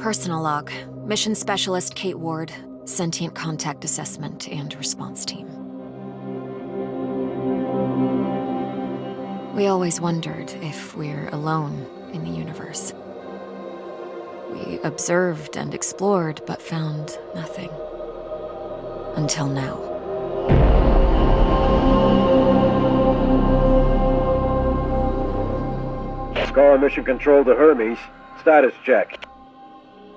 Personal log. Mission Specialist Kate Ward. Sentient Contact Assessment and Response Team. We always wondered if we're alone in the universe. We observed and explored, but found nothing. Until now. Scar Mission Control to Hermes. Status check.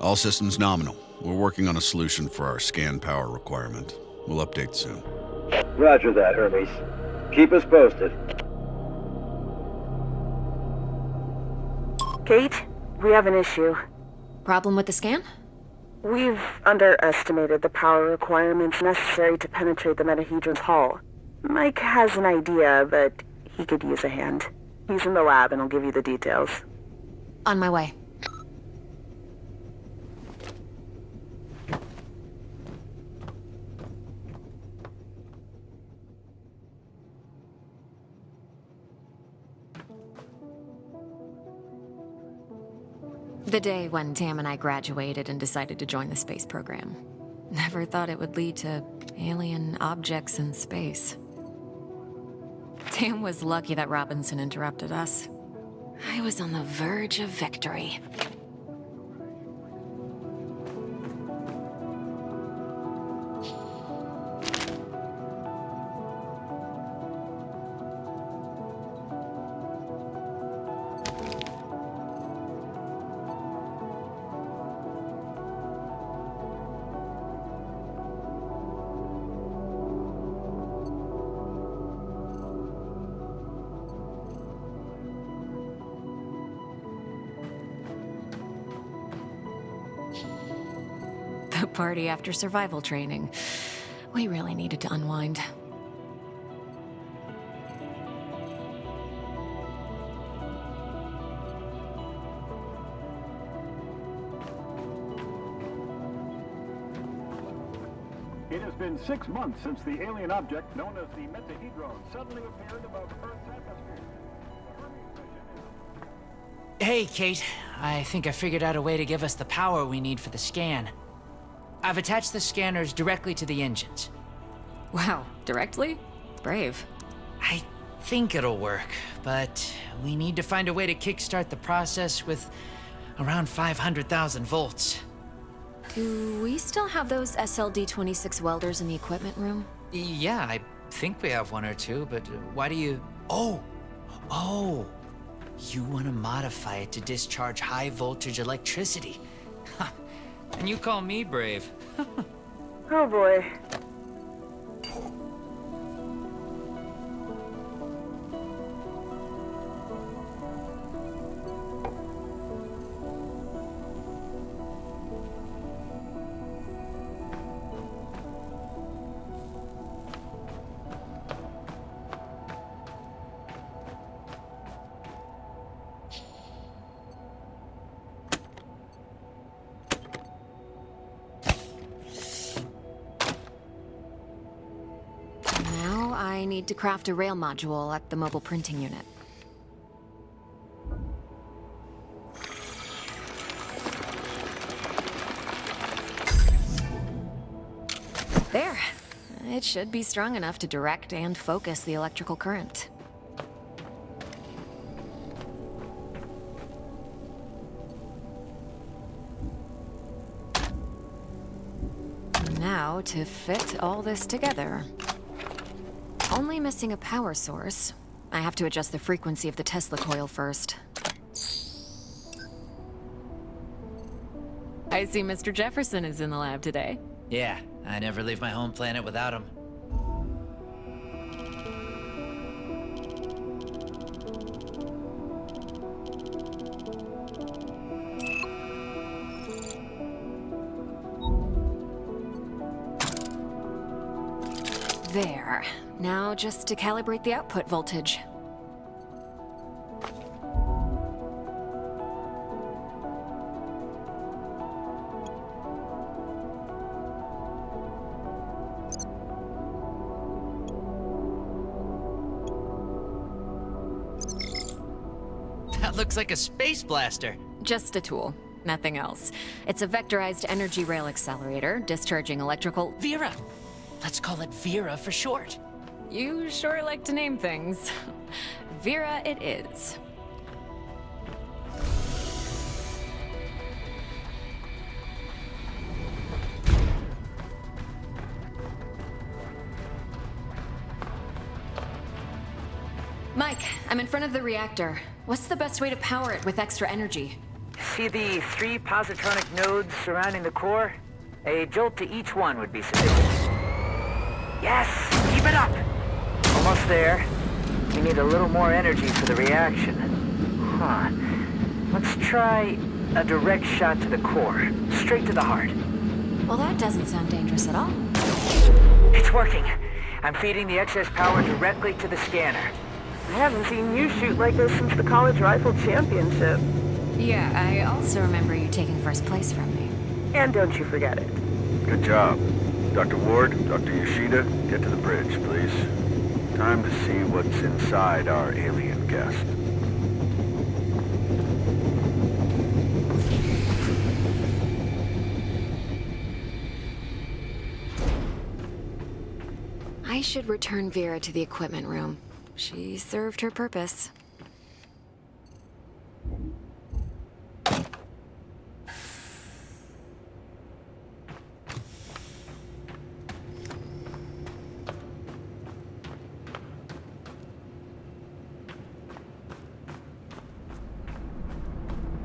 All systems nominal. We're working on a solution for our scan power requirement. We'll update soon. Roger that, Hermes. Keep us posted. Kate, we have an issue. Problem with the scan? We've underestimated the power requirements necessary to penetrate the Metahedron's hull. Mike has an idea, but he could use a hand. He's in the lab and I'll give you the details. On my way. The day when Tam and I graduated and decided to join the space program. Never thought it would lead to alien objects in space. Tam was lucky that Robinson interrupted us. I was on the verge of victory. The party after survival training. We really needed to unwind. It has been 6 months since the alien object known as the Metahedron suddenly appeared above Earth's atmosphere. Hey, Kate. I think I figured out a way to give us the power we need for the scan. I've attached the scanners directly to the engines. Wow, directly? Brave. I think it'll work, but we need to find a way to kickstart the process with around 500,000 volts. Do we still have those SLD-26 welders in the equipment room? Yeah, I think we have one or two, but why do you... Oh! You want to modify it to discharge high-voltage electricity. And you call me brave. Oh boy. I need to craft a rail module at the mobile printing unit. There. It should be strong enough to direct and focus the electrical current. Now to fit all this together. Only missing a power source. I have to adjust the frequency of the Tesla coil first. I see Mr. Jefferson is in the lab today. Yeah, I never leave my home planet without him. There. Now just to calibrate the output voltage. That looks like a space blaster. Just a tool. Nothing else. It's a vectorized energy rail accelerator, discharging electrical... Vera! Let's call it Vera for short. You sure like to name things. Vera it is. Mike, I'm in front of the reactor. What's the best way to power it with extra energy? See the 3 positronic nodes surrounding the core? A jolt to each one would be sufficient. Yes! Keep it up! Almost there. We need a little more energy for the reaction. Huh. Let's try a direct shot to the core. Straight to the heart. Well, that doesn't sound dangerous at all. It's working. I'm feeding the excess power directly to the scanner. I haven't seen you shoot like this since the college rifle championship. Yeah, I also remember you taking first place from me. And don't you forget it. Good job. Dr. Ward, Dr. Yoshida, get to the bridge, please. Time to see what's inside our alien guest. I should return Vera to the equipment room. She served her purpose.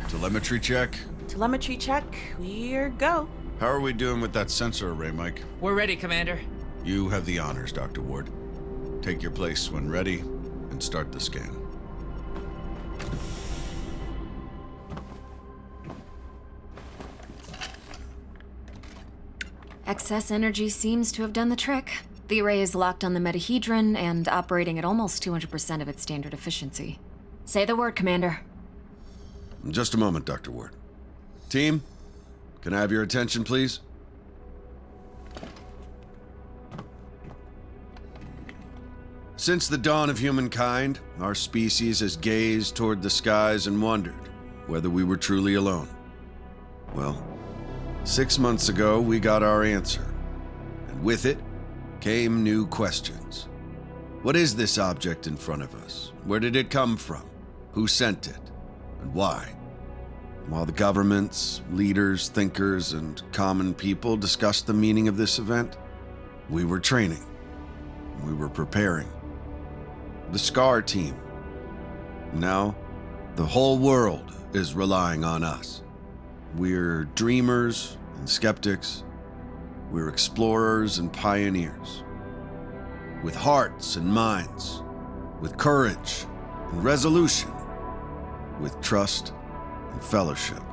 Telemetry check? Telemetry check. We're go. How are we doing with that sensor array, Mike? We're ready, Commander. You have the honors, Dr. Ward. Take your place when ready, and start the scan. Excess energy seems to have done the trick. The array is locked on the metahedron and operating at almost 200% of its standard efficiency. Say the word, Commander. In just a moment, Dr. Ward. Team, can I have your attention, please? Since the dawn of humankind, our species has gazed toward the skies and wondered whether we were truly alone. Well, 6 months ago, we got our answer. And with it came new questions. What is this object in front of us? Where did it come from? Who sent it? And why? While the governments, leaders, thinkers, and common people discussed the meaning of this event, we were training. We were preparing. The SCAR team. Now, the whole world is relying on us. We're dreamers and skeptics. We're explorers and pioneers. With hearts and minds. With courage and resolution. With trust and fellowship.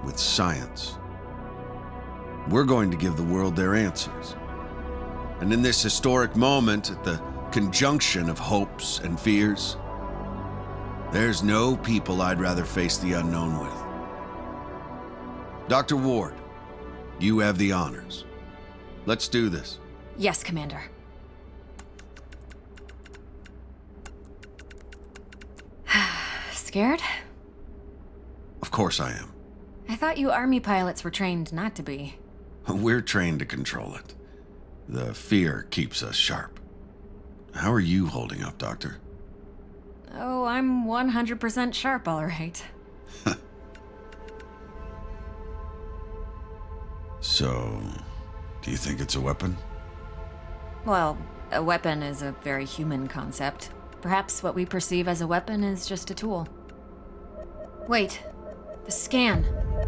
With science. We're going to give the world their answers. And in this historic moment, at the conjunction of hopes and fears, there's no people I'd rather face the unknown with. Dr. Ward, you have the honors. Let's do this. Yes, Commander. Scared? Of course I am. I thought you Army pilots were trained not to be. We're trained to control it. The fear keeps us sharp. How are you holding up, Doctor? Oh, I'm 100% sharp, all right. So, do you think it's a weapon? Well, a weapon is a very human concept. Perhaps what we perceive as a weapon is just a tool. Wait, the scan.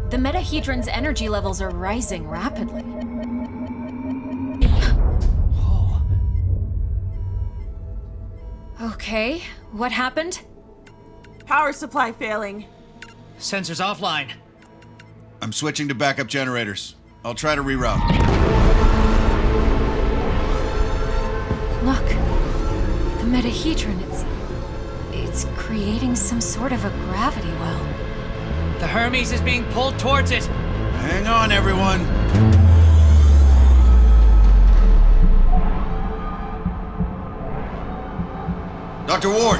The metahedron's energy levels are rising rapidly. Okay, what happened? Power supply failing. Sensors offline. I'm switching to backup generators. I'll try to reroute. Look, the metahedron, it's creating some sort of a gravity well. The Hermes is being pulled towards it. Hang on, everyone. Dr. Ward!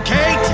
Kate!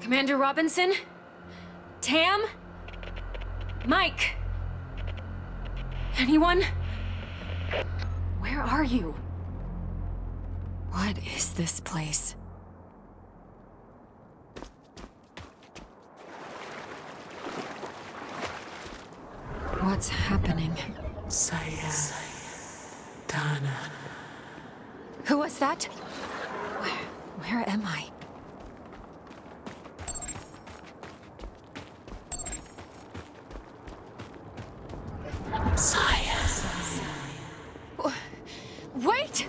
Commander Robinson? Tam? Mike? Anyone? Where are you? What is this place? What's happening? Who was that? Where am I? Wait!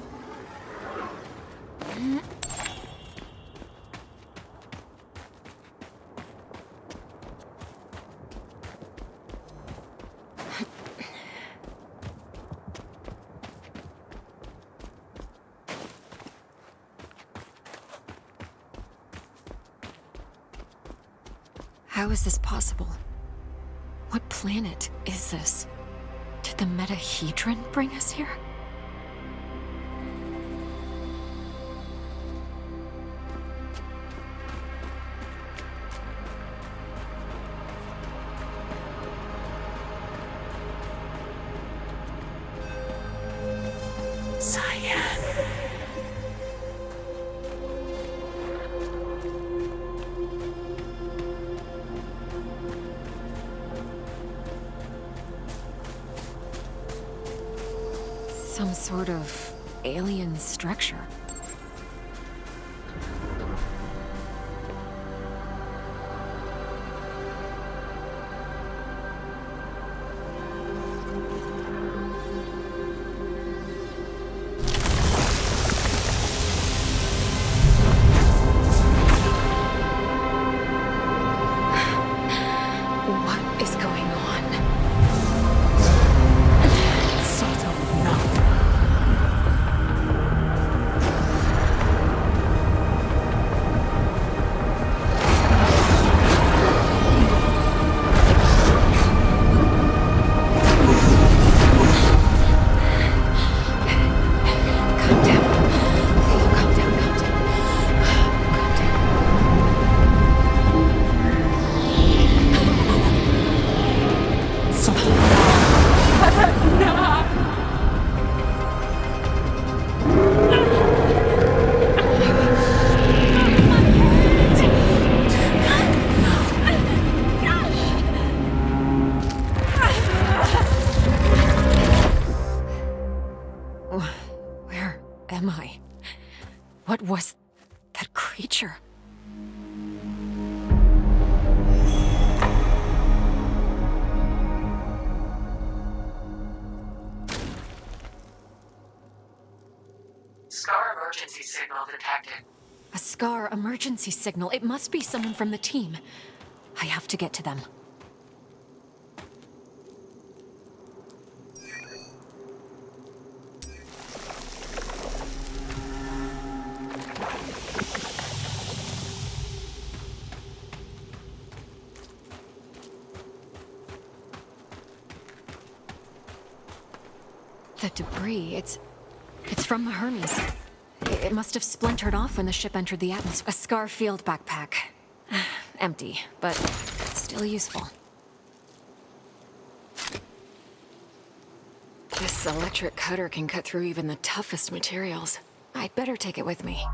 How is this possible? What planet is this? Did the metahedron bring us here? Some sort of alien structure. What is going on? Calm down. Calm down, calm down. Calm down. Where am I? What was that creature? Scar emergency signal detected. A Scar emergency signal. It must be someone from the team. I have to get to them. The debris, it's from the Hermes. It must have splintered off when the ship entered the atmosphere. A Scar field backpack. Empty, but still useful. This electric cutter can cut through even the toughest materials. I'd better take it with me.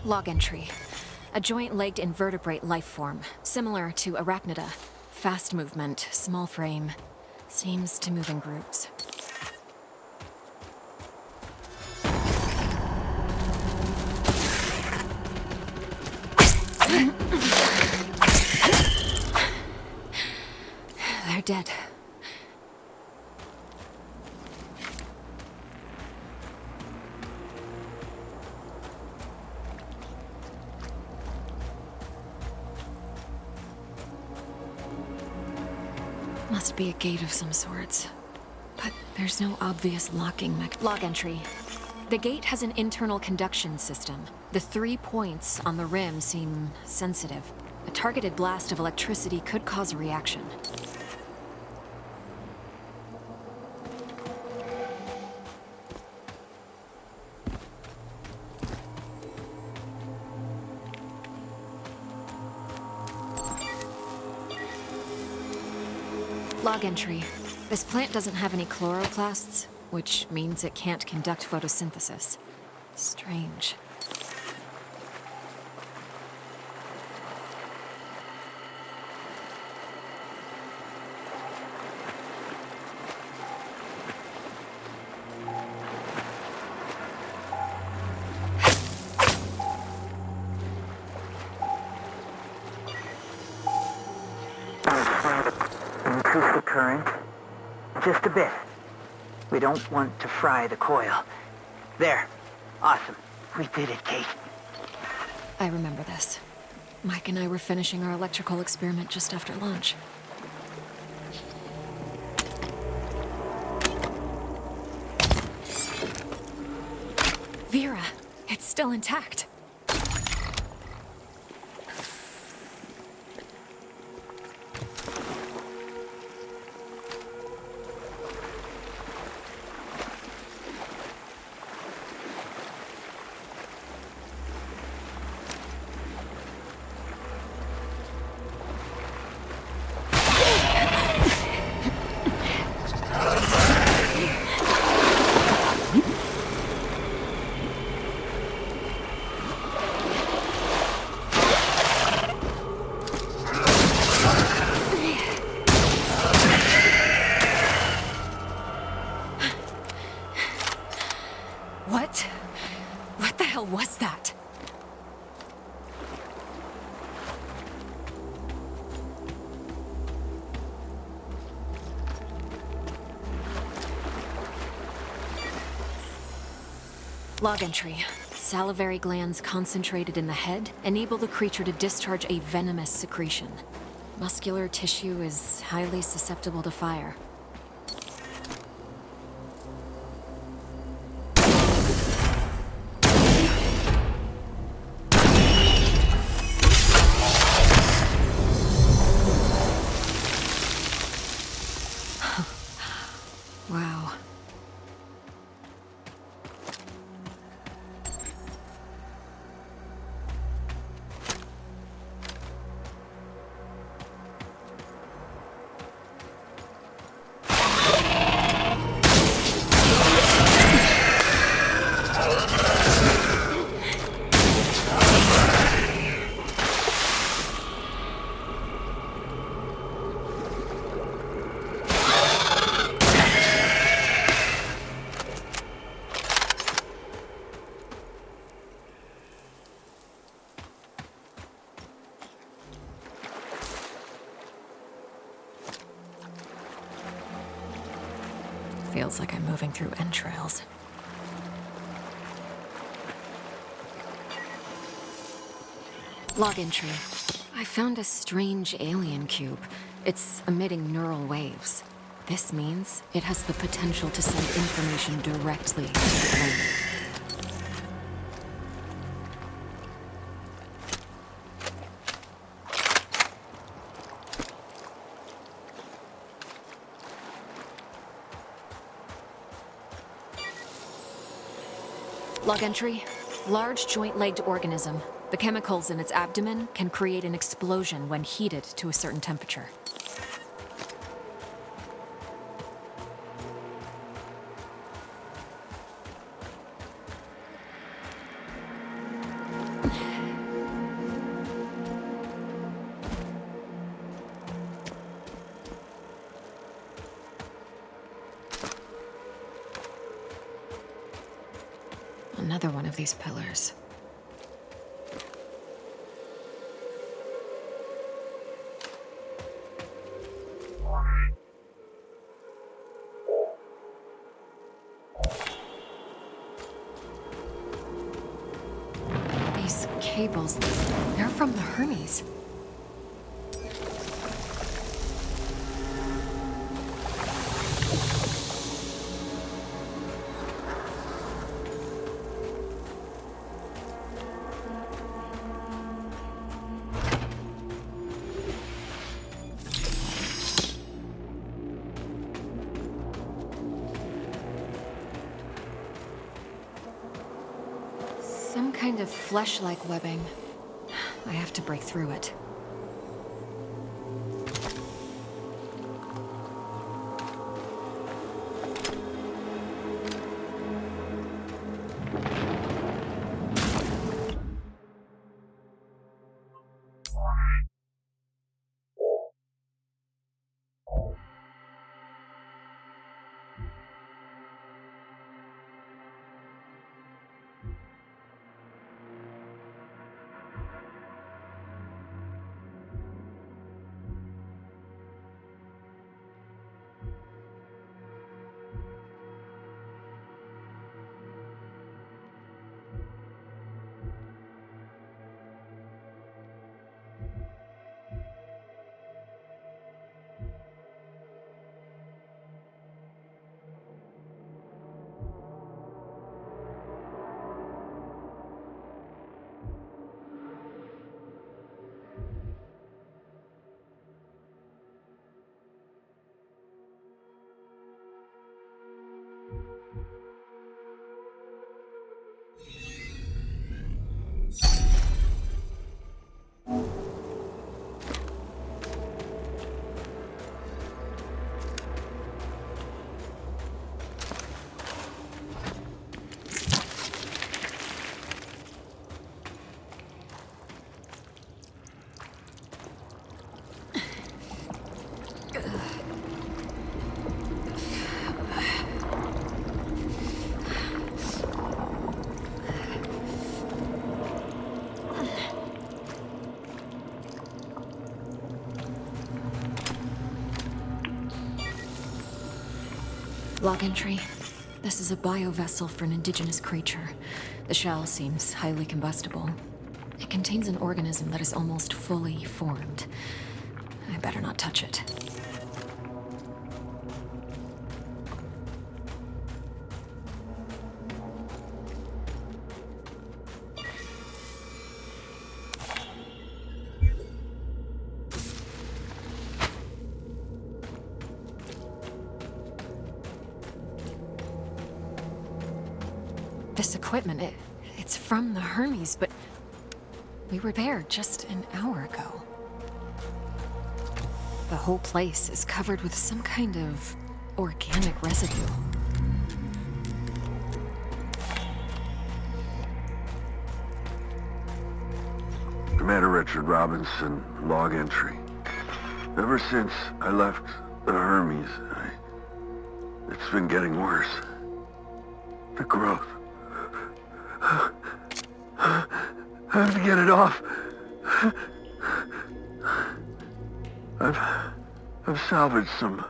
Log entry. A joint-legged invertebrate life form, similar to arachnida. Fast movement, small frame. Seems to move in groups. They're dead. be a gate of some sorts. But there's no obvious locking log entry. The gate has an internal conduction system. The 3 points on the rim seem sensitive. A targeted blast of electricity could cause a reaction. Log entry. This plant doesn't have any chloroplasts, which means it can't conduct photosynthesis. Strange. Increase the current. Just a bit. We don't want to fry the coil. There. Awesome. We did it, Kate. I remember this. Mike and I were finishing our electrical experiment just after lunch. Vera, it's still intact. What the hell was that? Log entry. Salivary glands concentrated in the head enable the creature to discharge a venomous secretion. Muscular tissue is highly susceptible to fire. Wow. Feels like I'm moving through entrails. Log entry. I found a strange alien cube. It's emitting neural waves. This means it has the potential to send information directly to the brain. Log entry. Large joint-legged organism. The chemicals in its abdomen can create an explosion when heated to a certain temperature. Another one of these pillars. These cables, they're from the Hermes. Some kind of flesh-like webbing. I have to break through it. Log entry. This is a biovessel for an indigenous creature. The shell seems highly combustible. It contains an organism that is almost fully formed. I better not touch it. This equipment, it's from the Hermes, but we were there just an hour ago. The whole place is covered with some kind of organic residue. Commander Richard Robinson, log entry. Ever since I left the Hermes, it's been getting worse. The growth. I have to get it off. I've salvaged some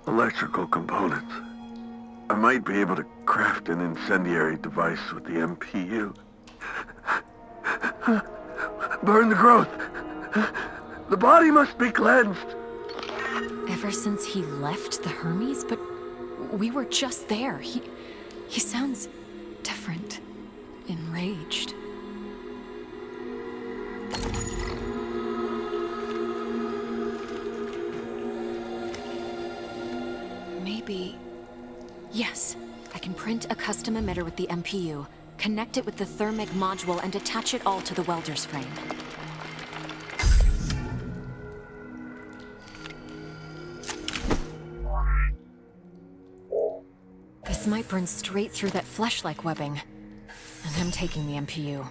electrical components. I might be able to craft an incendiary device with the MPU. Burn the growth. The body must be cleansed. Ever since he left the Hermes, but we were just there. He sounds different, enraged. Maybe... Yes, I can print a custom emitter with the MPU, connect it with the thermic module, and attach it all to the welder's frame. This might burn straight through that flesh-like webbing. And I'm taking the MPU.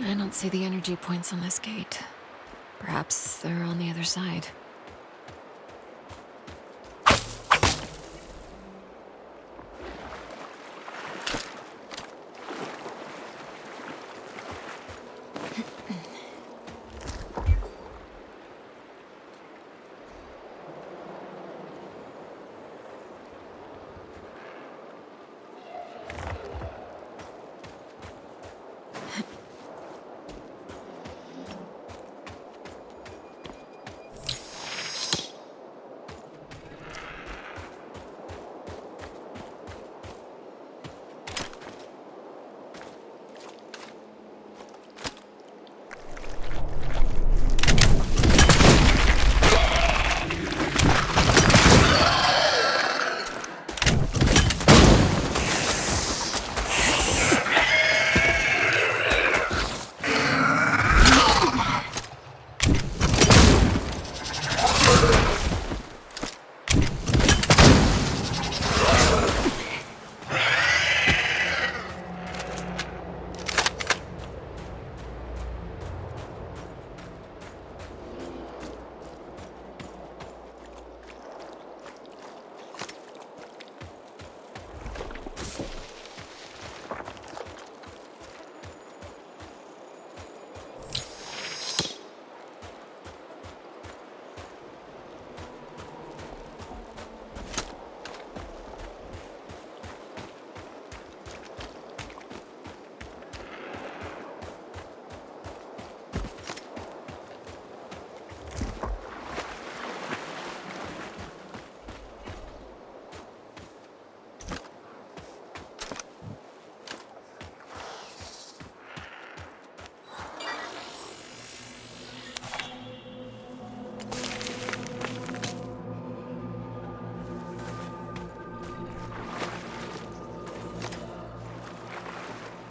I don't see the energy points on this gate. Perhaps they're on the other side.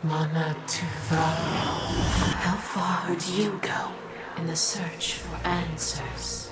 Manatuva. How far would you go in the search for answers?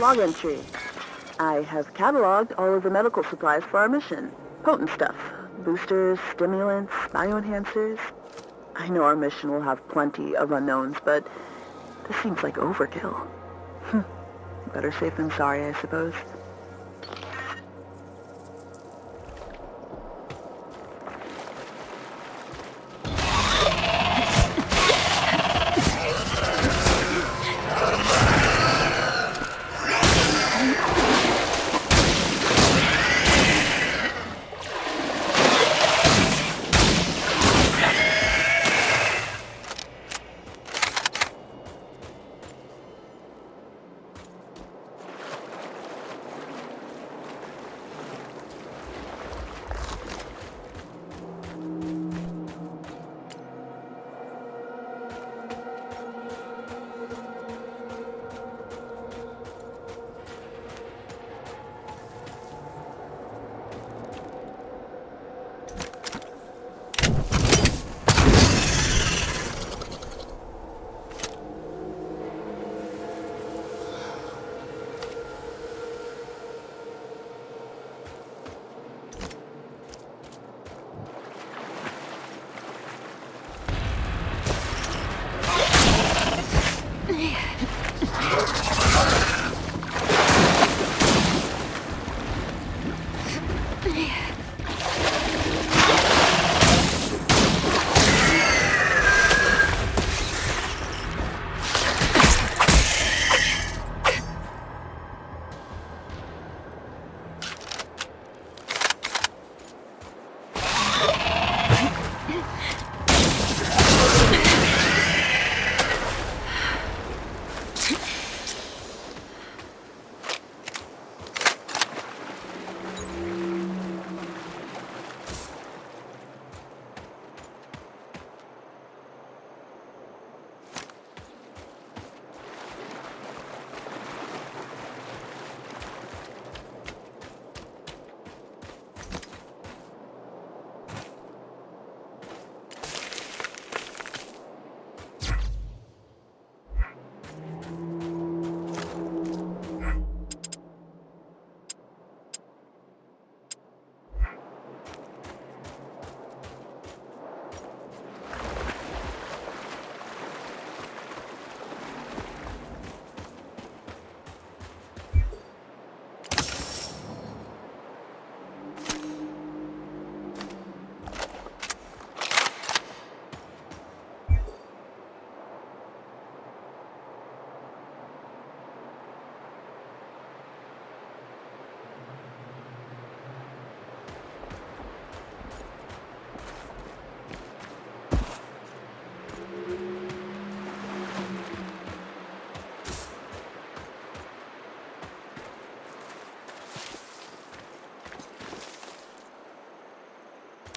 log entry. I have cataloged all of the medical supplies for our mission. Potent stuff. Boosters, stimulants, bioenhancers. I know our mission will have plenty of unknowns, but this seems like overkill. Better safe than sorry, I suppose.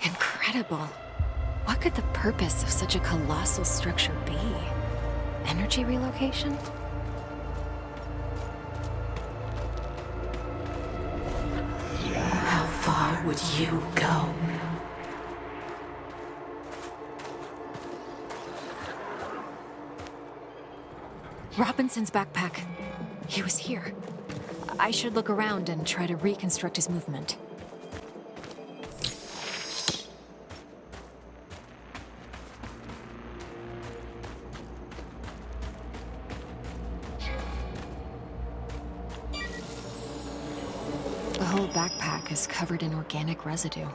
Incredible. What could the purpose of such a colossal structure be? Energy relocation? How far would you go? Robinson's backpack. He was here. I should look around and try to reconstruct his movement. The whole backpack is covered in organic residue.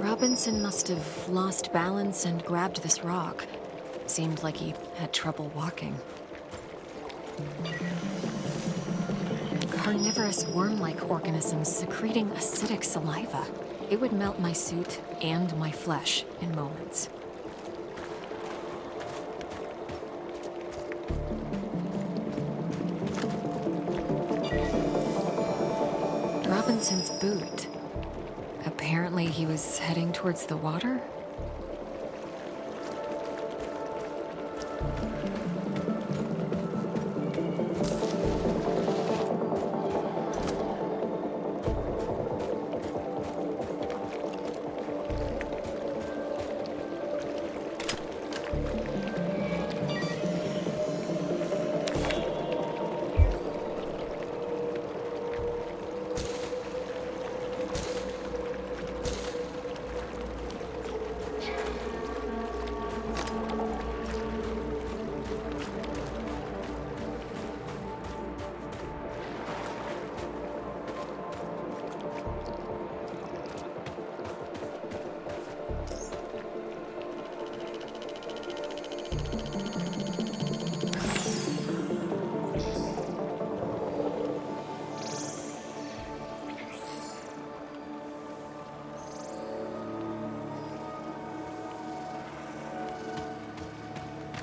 Robinson must have lost balance and grabbed this rock. Seemed like he had trouble walking. Carnivorous worm-like organisms secreting acidic saliva. It would melt my suit and my flesh in moments. Amundsen's boot. Apparently he was heading towards the water?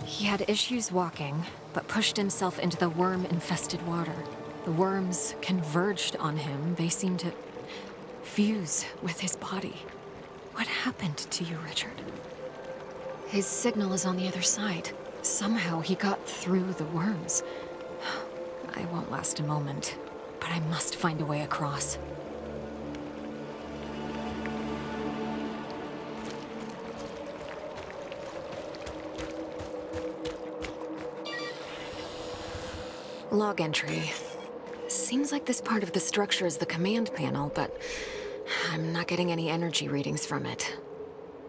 He had issues walking, but pushed himself into the worm-infested water. The worms converged on him. They seemed to fuse with his body. What happened to you, Richard? His signal is on the other side. Somehow he got through the worms. I won't last a moment, but I must find a way across. Log entry. Seems like this part of the structure is the command panel, but I'm not getting any energy readings from it.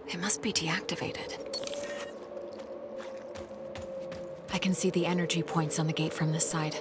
It must be deactivated. I can see the energy points on the gate from this side.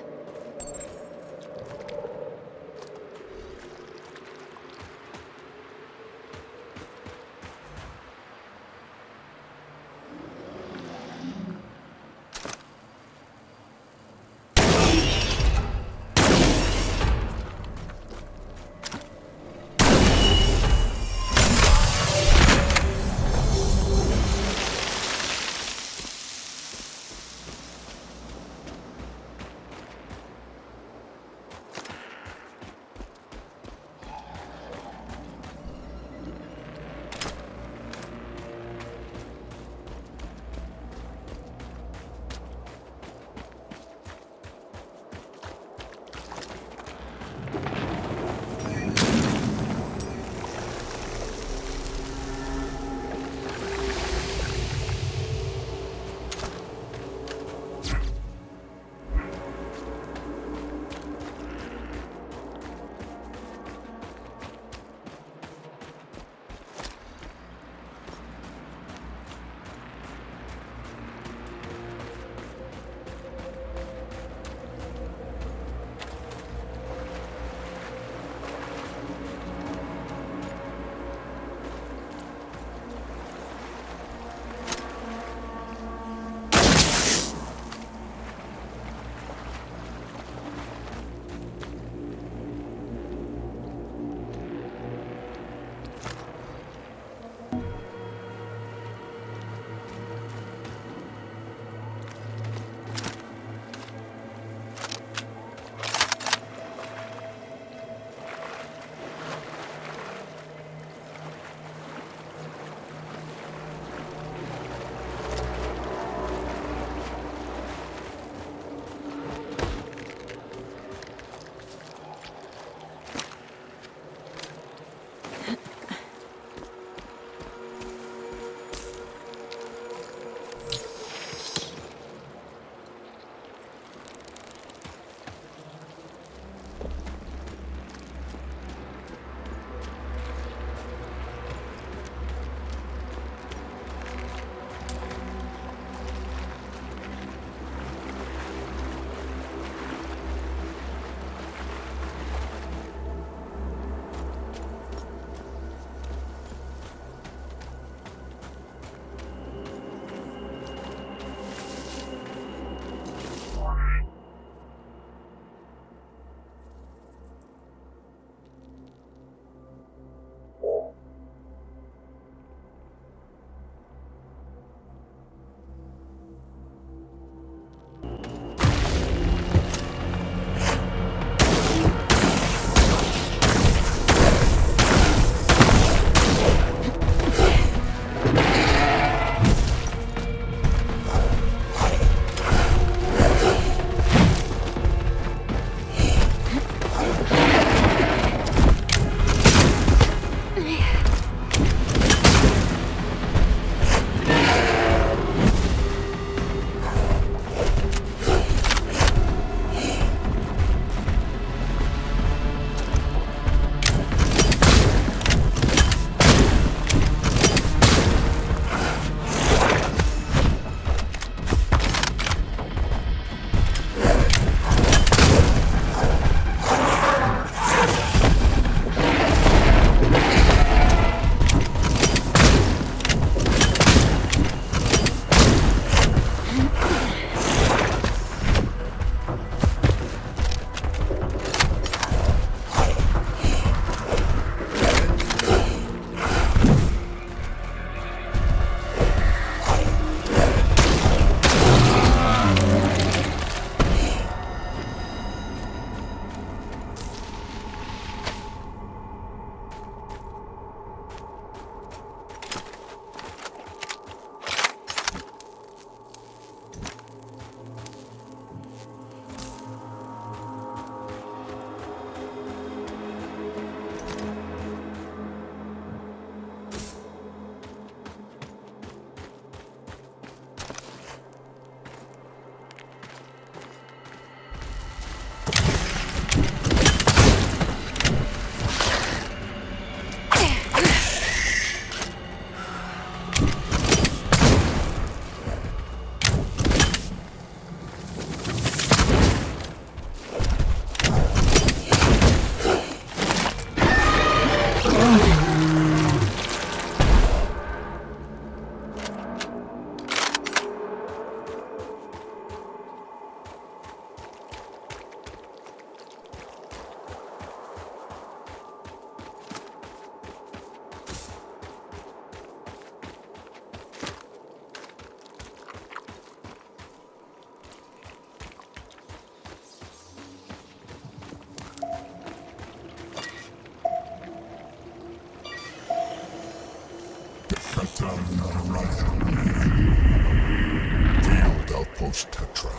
Host Tetra.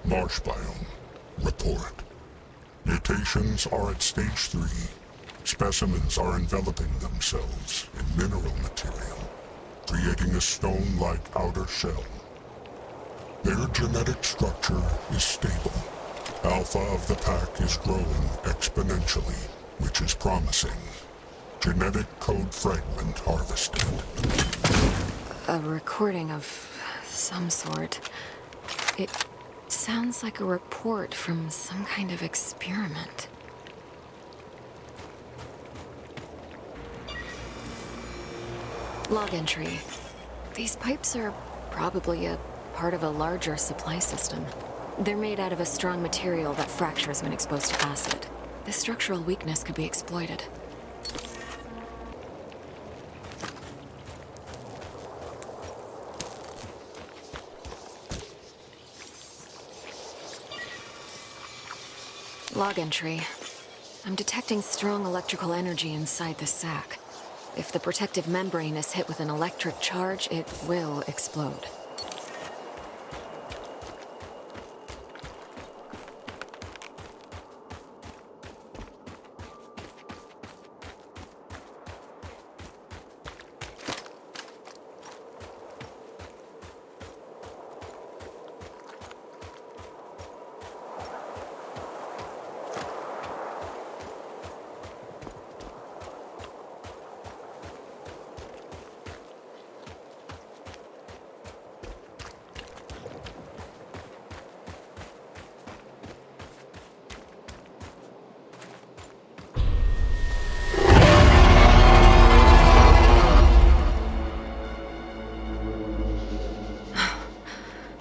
Marsh biome. Report. Mutations are at stage 3. Specimens are enveloping themselves in mineral material, creating a stone-like outer shell. Their genetic structure is stable. Alpha of the pack is growing exponentially, which is promising. Genetic code fragment harvested. A recording of some sort. It sounds like a report from some kind of experiment. Log entry. These pipes are probably a part of a larger supply system. They're made out of a strong material that fractures when exposed to acid. This structural weakness could be exploited. Log entry. I'm detecting strong electrical energy inside the sac. If the protective membrane is hit with an electric charge, it will explode.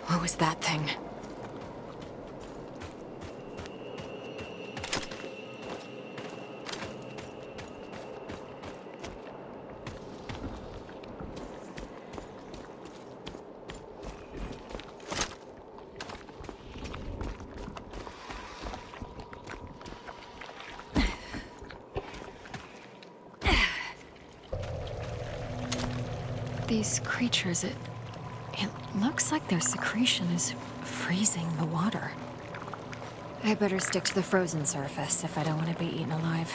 What was that thing? These creatures, it looks like their secretion is freezing the water. I better stick to the frozen surface if I don't want to be eaten alive.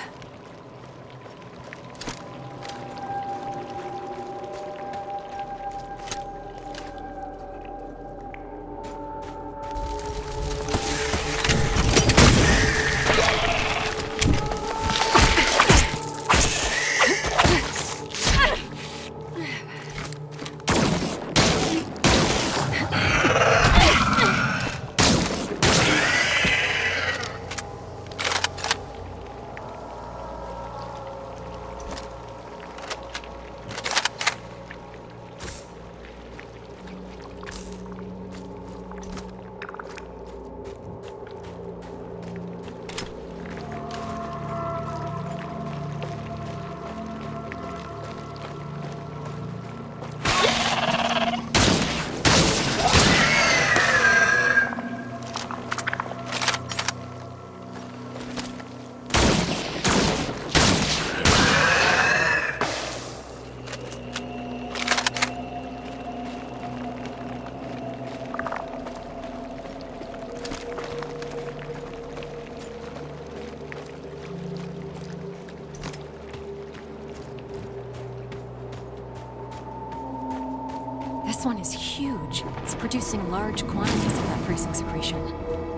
This one is huge. It's producing large quantities of that freezing secretion.